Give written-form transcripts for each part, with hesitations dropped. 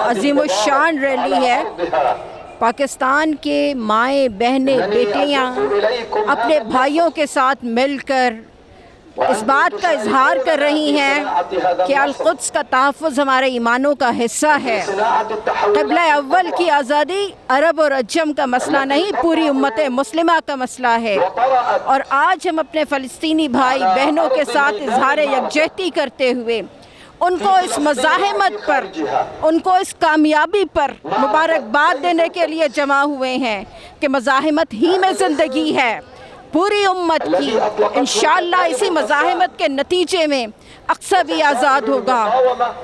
अजीमुशान rally है। पाकिस्तान के माएँ बहनें बेटियाँ अपने भाइयों के साथ मिलकर इस बात का इजहार कर रही हैं कि अल-कुद्स का तहफ़्फ़ुज़ हमारे ईमानों का हिस्सा है। क़िबला अव्वल की आज़ादी अरब और अज्जम का मसला नहीं, पूरी उम्मत मुस्लिमा का मसला है। और आज हम अपने फ़लस्तीनी भाई बहनों के साथ इजहार यकजहती करते हुए उनको इस मज़ाहमत पर, उनको इस कामयाबी पर मुबारकबाद देने के लिए जमा हुए हैं कि मज़ाहमत ही में ज़िंदगी है पूरी उम्मत की। इंशाअल्लाह इसी मज़ाहमत के नतीजे में अक्सा भी आज़ाद होगा,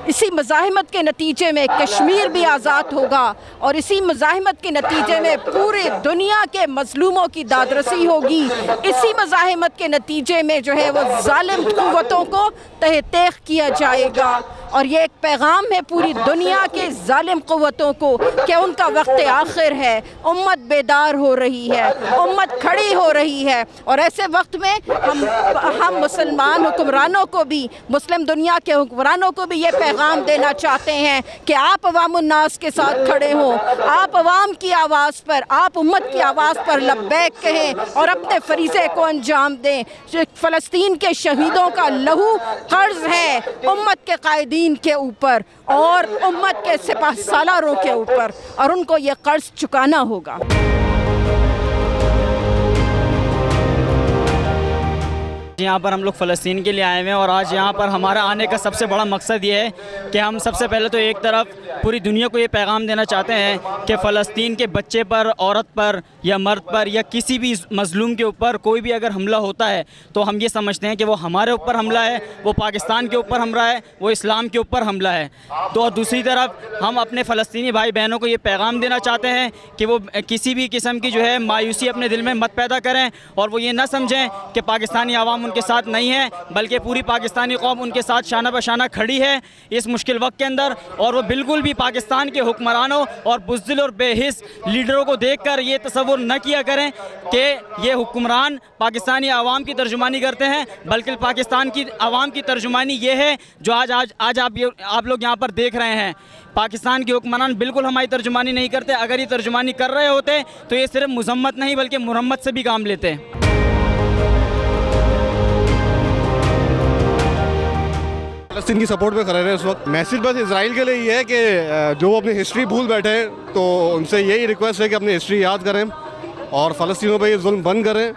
इसी मज़ाहमत के नतीजे में कश्मीर भी आज़ाद होगा और इसी मज़ाहमत के नतीजे में पूरे दुनिया के मज़लूमों की दादरसी होगी। इसी मज़ाहमत के नतीजे में जो है वो ज़ालिम क़ुव्वतों को तहे तेख़ किया जाएगा। और ये एक पैगाम है पूरी दुनिया के ज़ालिम क़ुव्वतों को कि उनका वक्त आखिर है। उम्मत बेदार हो रही है, उम्मत खड़ी हो रही है। और ऐसे वक्त में हम मुसलमान हुक्मरानों को भी, मुस्लिम दुनिया के हुक्मरानों को भी ये पैगाम देना चाहते हैं कि आप अवामुन्नास के साथ खड़े हों, आप अवाम की आवाज़ पर, आप उम्मत की आवाज़ पर लब्बैक कहें और अपने फरीज़े को अंजाम दें। फ़लस्तीन के शहीदों का लहू कर्ज़ है उम्मत के कायदीन के ऊपर और उम्मत के सिपाह सालारों के ऊपर, और उनको ये कर्ज़ चुकाना होगा। यहाँ पर हम लोग फ़लस्तीन के लिए आए हुए हैं और आज यहाँ पर हमारा आने का सबसे बड़ा मकसद ये है कि हम सबसे पहले तो एक तरफ पूरी दुनिया को ये पैगाम देना चाहते हैं कि फ़लस्तीन के बच्चे पर, औरत पर या मर्द पर या किसी भी मज़लूम के ऊपर कोई भी अगर हमला होता है तो हम ये समझते हैं कि वो हमारे ऊपर हमला है, वो पाकिस्तान के ऊपर हमला है, वो इस्लाम के ऊपर हमला है। तो दूसरी तरफ हम अपने फ़लस्तीनी भाई बहनों को ये पैगाम देना चाहते हैं कि वो किसी भी किस्म की जो है मायूसी अपने दिल में मत पैदा करें और वो ये ना समझें कि पाकिस्तानी आवाम उनके साथ नहीं है, बल्कि पूरी पाकिस्तानी कौम उनके साथ शाना बशाना खड़ी है इस मुश्किल वक्त के अंदर। और वो बिल्कुल भी पाकिस्तान के हुक्मरानों और बुज़दिल और बेहिस लीडरों को देखकर ये तसव्वुर न किया करें कि ये हुक्मरान पाकिस्तानी आवाम की तर्जुमानी करते हैं, बल्कि पाकिस्तान की आवाम की तर्जुमानी ये है जो आज आप लोग यहाँ पर देख रहे हैं। पाकिस्तान के हुक्मरान बिल्कुल हमारी तर्जुमानी नहीं करते। अगर ये तर्जुमानी कर रहे होते तो ये सिर्फ मजम्मत नहीं बल्कि मुरम्मत से भी काम लेते। फ़लस्तीन की सपोर्ट में खड़े रहे इस वक्त। मैसेज बस इजराइल के लिए ये है कि जो अपनी हिस्ट्री भूल बैठे हैं तो उनसे यही रिक्वेस्ट है कि अपनी हिस्ट्री याद करें और फ़लस्तीनियों पर ये जुल्म बंद करें,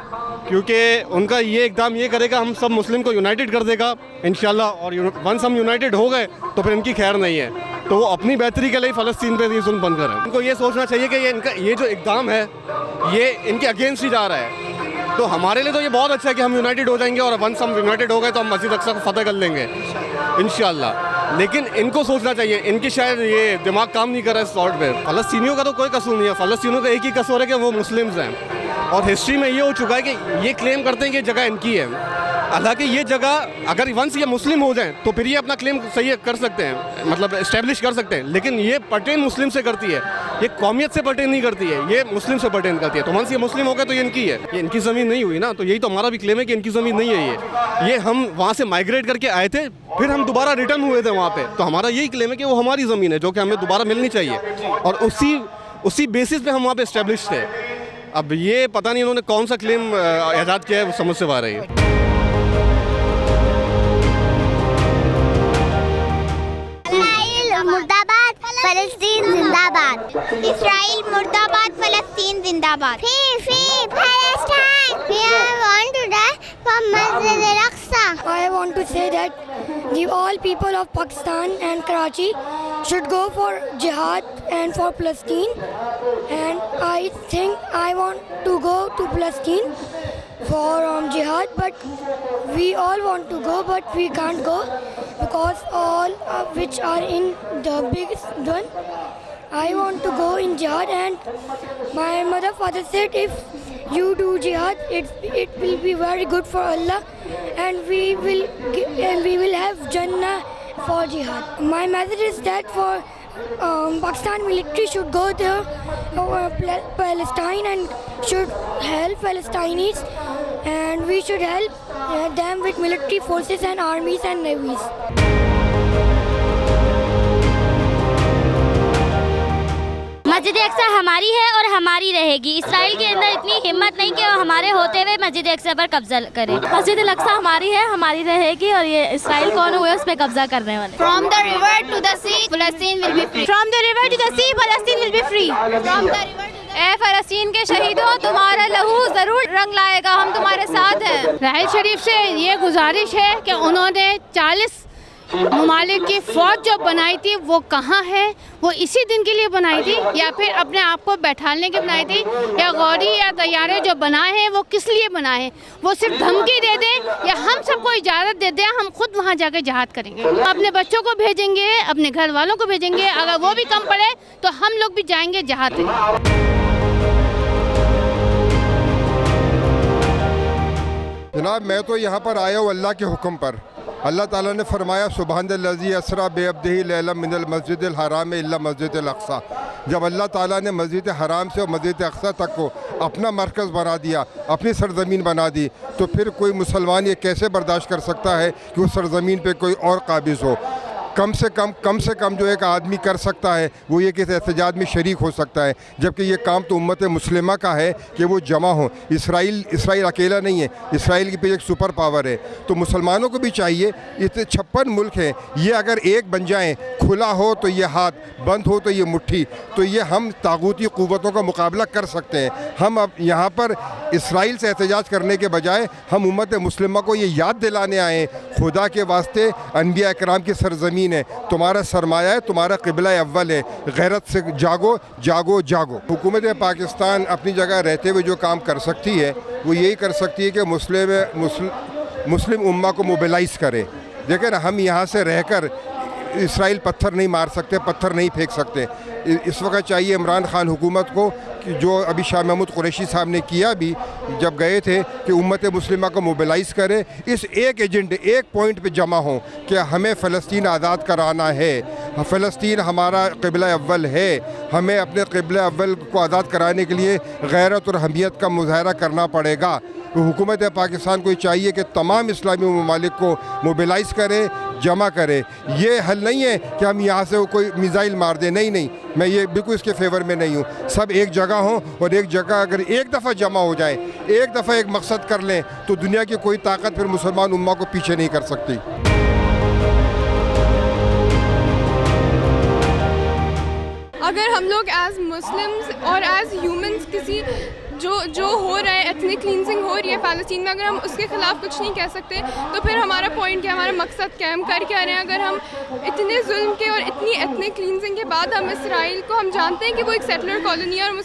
क्योंकि उनका ये इक़दाम ये करेगा हम सब मुस्लिम को यूनाइटेड कर देगा इंशाल्लाह। और वंस हम यूनाइटेड हो गए तो फिर इनकी खैर नहीं है। तो वो अपनी बेहतरी के लिए फ़लस्तीन पे ये जुल्म बंद करें। उनको ये सोचना चाहिए कि ये जो इक़दाम है ये इनके अगेंस्ट ही जा रहा है। तो हमारे लिए तो ये बहुत अच्छा है कि हम यूनाइटेड हो जाएंगे और वंस हम यूनाइटेड हो गए तो हम मस्जिद अक्सा को फतह कर लेंगे इंशाल्लाह। लेकिन इनको सोचना चाहिए, इनकी शायद ये दिमाग काम नहीं कर रहा है इस सॉर्ट पे। फ़लस्तीनियों का तो कोई कसूर नहीं है, फ़लस्तीनियों का एक ही कसूर है कि वो मुस्लिम्स हैं और हिस्ट्री में ये हो चुका है कि ये क्लेम करते हैं कि जगह इनकी है। हालांकि ये जगह अगर वंस ये मुस्लिम हो जाएं तो फिर ये अपना क्लेम सही कर सकते हैं, मतलब इस्टेब्लिश कर सकते हैं। लेकिन ये पर्टेन मुस्लिम से करती है, ये कौमियत से पर्टेन नहीं करती है, ये मुस्लिम से पर्टेन करती है। तो वंस ये मुस्लिम हो गए तो ये इनकी है, ये इनकी ज़मीन नहीं हुई ना। तो यही तो हमारा भी क्लेम है कि इनकी ज़मीन नहीं है। ये हम वहाँ से माइग्रेट करके आए थे, फिर हम दोबारा रिटर्न हुए थे वहाँ पर। तो हमारा यही क्लेम है कि वो हमारी ज़मीन है जो कि हमें दोबारा मिलनी चाहिए और उसी बेसिस पर हम वहाँ पर इस्टेब्लिश थे। अब ये पता नहीं इन्होंने कौन सा क्लेम ईजाद किया है, वो समझ से बाहर है। मुर्दाबाद, फ़लस्तीन जिंदाबाद। इस्राइल मुर्दाबाद, फ़लस्तीन जिंदाबाद। Free Palestine. We want to die for Masjid al-Aqsa. I want to say that all people of Pakistan and Karachi should go for jihad and for Palestine. And I think I want to go to Palestine for jihad, but we all want to go, but we can't go because all of which are in the biggest one. I want to go in jihad, and my mother father said if you do jihad, it will be very good for Allah, and we will have Jannah for jihad. My message is that for Pakistan military should go there, Palestine, and should help Palestinians, and we should help them with military forces and armies and navies. मस्जिद अक्सा हमारी है और हमारी रहेगी। Israel के अंदर इतनी हिम्मत नहीं कि वो हमारे होते हुए मस्जिद अक्सा पर कब्जा करे। मस्जिद अक्सा हमारी है, हमारी रहेगी, और ये इसराइल कौन हुए उस पर कब्जा करने वाले। From the river to the sea, Palestine will be free. From the river to the sea, Palestine will be free. From the river to ए फ़लस्तीन के शहीदों, तुम्हारा लहू ज़रूर रंग लाएगा, हम तुम्हारे साथ हैं। राहिल शरीफ से ये गुजारिश है कि उन्होंने 40 ममालिक की फ़ौज जो बनाई थी वो कहाँ है, वो इसी दिन के लिए बनाई थी या फिर अपने आप को बैठाने के बनाई थी, या गौरी या तैयारे जो बनाए हैं वो किस लिए बनाए हैं? वो सिर्फ धमकी दे दें या हम सबको इजाज़त दे दें, हम खुद वहाँ जाकर जहाद करेंगे, अपने बच्चों को भेजेंगे, अपने घर वालों को भेजेंगे, अगर वो भी कम पड़े तो हम लोग भी जाएंगे जहाद करेंगे। जनाब, मैं तो यहाँ पर आया हूँ अल्लाह के हुक्म पर। अल्लाह ताला ने फरमाया सुबहानल्लज़ी असरा बेअब्दिही लैलन मिनल मस्जिदिल हराम इल्ला मस्जिदिल अक्सा। जब अल्लाह ताला ने मस्जिद हराम से और मस्जिद अक्सा तक को अपना मरकज़ बना दिया, अपनी सरज़मीन बना दी, तो फिर कोई मुसलमान ये कैसे बर्दाश्त कर सकता है कि उस सरज़मीन पे कोई और काबिज़ हो। कम से कम जो एक आदमी कर सकता है वो ये कि एहतजाज में शरीक हो सकता है, जबकि ये काम तो उम्मत मुस्लिमा का है कि वो जमा हो। इसराइल अकेला नहीं है, इसराइल के पीछे एक सुपर पावर है। तो मुसलमानों को भी चाहिए, इतने 56 मुल्क हैं, ये अगर एक बन जाएं, खुला हो तो ये हाथ, बंद हो तो ये मुट्ठी, तो ये हम तागूती क़ुव्वतों का मुकाबला कर सकते हैं। हम अब यहाँ पर इसराइल से एहतजाज करने के बजाय हम उम्मत मुस्लिमा को ये याद दिलाने आए, खुदा के वास्ते अनबिया इकराम की सरज़मीन है, तुम्हारा सरमाया है, तुम्हारा क़िबला अव्वल है, गैरत से जागो जागो जागो। हुकूमत पाकिस्तान अपनी जगह रहते हुए जो काम कर सकती है वो यही कर सकती है कि मुस्लिम उम्मा को मोबिलाइज़ करे। देखें ना, हम यहाँ से रहकर इसराइल पत्थर नहीं मार सकते, पत्थर नहीं फेंक सकते। इस वक्त चाहिए इमरान खान हुकूमत को कि जो अभी शाह महमूद कुरैशी साहब ने किया भी जब गए थे, कि उम्मत मुस्लिमा को मोबिलाइज़ करे, इस एक एजेंडे, एक पॉइंट पे जमा हो कि हमें फ़लस्तीन आज़ाद कराना है, फ़लस्तीन हमारा क़िबला अव्वल है, हमें अपने क़िबला अव्वल को आज़ाद कराने के लिए गैरत और हमियत का मुज़ाहरा करना पड़ेगा। तो हुकूमत पाकिस्तान को चाहिए कि तमाम इस्लामी ममालिक को मोबिलाइज़ करे, जमा करे। ये हल नहीं है कि हम यहाँ से कोई मिसाइल मार दें, नहीं, मैं ये बिल्कुल इसके फेवर में नहीं हूँ। सब एक जगह हों और एक जगह अगर एक दफ़ा जमा हो जाए, एक दफ़ा एक मकसद कर लें, तो दुनिया की कोई ताकत फिर मुसलमान उम्मा को पीछे नहीं कर सकती। अगर हम लोग एज़ मुस्लिम्स और एज़ ह्यूमंस किसी जो हो रहा है, एथनिक क्लींजिंग हो रही है फ़लस्तीन में, अगर हम उसके ख़िलाफ़ कुछ नहीं कह सकते तो फिर हमारा पॉइंट क्या, हमारा मकसद क्या है, हम कर क्या रहे हैं? अगर हम इतने जुल्म के और इतनी एथनिक क्लींजिंग के बाद हम इसराइल को, हम जानते हैं कि वो एक सेटलर कॉलोनी है और हम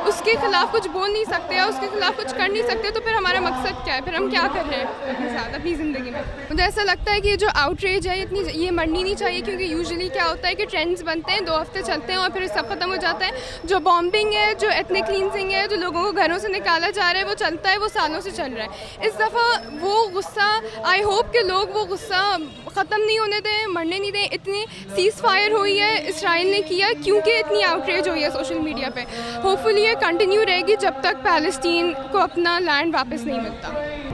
उसके ख़िलाफ़ कुछ बोल नहीं सकते या उसके ख़िलाफ़ कुछ कर नहीं सकते, तो फिर हमारा मकसद क्या है? फिर हम क्या कर रहे हैं अपने साथ, अपनी ज़िंदगी में? मुझे ऐसा लगता है कि जो आउटरीच है ये मरनी नहीं चाहिए, क्योंकि यूजुअली क्या होता है कि ट्रेंड्स बनते हैं, 2 हफ्ते चलते हैं और फिर सब ख़त्म हो जाता है। जो बॉम्बिंग है, जो एथनिक क्लींजिंग है, जो लोगों को घरों से निकाला जा रहा है, वो चलता है, वो सालों से चल रहा है। इस दफ़ा वो गुस्सा, आई होप कि लोग वो गुस्सा ख़त्म नहीं होने दें, मरने नहीं दें। इतनी सीज़ फायर हुई है इसराइल ने किया क्योंकि इतनी आउटरीच हुई है सोशल मीडिया पे। होपफुली ये कंटिन्यू रहेगी जब तक फ़लस्तीन को अपना लैंड वापस नहीं मिलता।